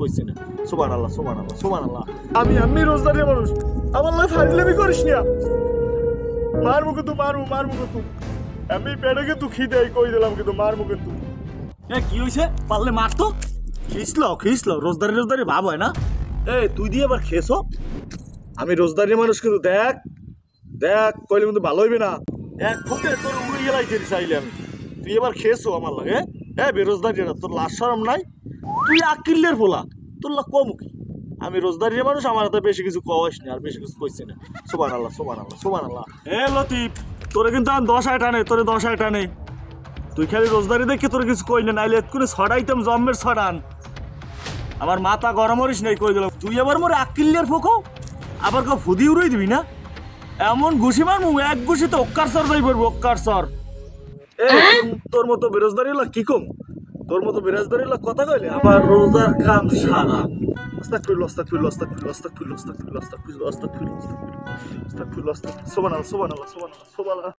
কইছি না। সুবহানাল্লাহ সুবহানাল্লাহ সুবহানাল্লাহ। আমি রোজদারি মানুষ, আমার লাই ফাজলামি করিস না। মারবো কিন্তু মারবো কিন্তু আমি পেটে কিন্তু খিদে কই দিলাম কিন্তু মারবো কিন্তু। কি হয়েছে? পারলে মার তো। খিসলো রোজদারি ভাব হয় না। তুই দিয়ে এবার খেয়েছো। আমি রোজদারি মানুষ কিন্তু দেখ কইলে কিন্তু ভালো হইবে না। এক ফুটে তোর উড়ে গেলাই খেতে চাইলে আমি। তুই এবার খেয়েছো আমার লাগে। বেরোজদারি না, তোর লাশ শরম নাই? তুই আকিল্লের ফোলা, তোর লাগ কম কি? আমি রোজদারি মানুষ, আমার হাতে বেশি কিছু কওয়াস না, আর বেশি কিছু কইছি না। সুবহানাল্লাহ সুবহানাল্লাহ সুবহানাল্লাহ। লতিফ, তোরে কিন্তু আমি 10 টানে, তোরে 10 টানে। তুই খালি রোজদারি দেখে তোর কিছু কই না, নাইলে এক্ষুনি ছড়াইতাম জম্মের ছড়ান। আমার মাথা গরম হরিস নাই কই দিলাম। তুই আবার মোরে আকিল্লের ফোকো, আবার কেউ ফুদি উড়াই দিবি না? এমন ঘুষি মারমু, এক ঘুষিতে অক্কার সর যাই পড়বো, অক্কার সর। তোর মতো বেরোজদারি হলো কি কম? তোর মতো বেরোজদারি হলো কথা কইলে আবার রোজার কাম সারা। আস্তাগফিরুল্লাহ আস্তাগফিরুল্লাহ আস্তাগফিরুল্লাহ আস্তাগফিরুল্লাহ আস্তাগফিরুল্লাহ আস্তাগফিরুল্লাহ আস্তাগফিরুল্লাহ আস্তাগফিরুল্লাহ সুবহানাল্লাহ সুবহানাল্লাহ সুবহানাল্লাহ সুবহানাল্লাহ।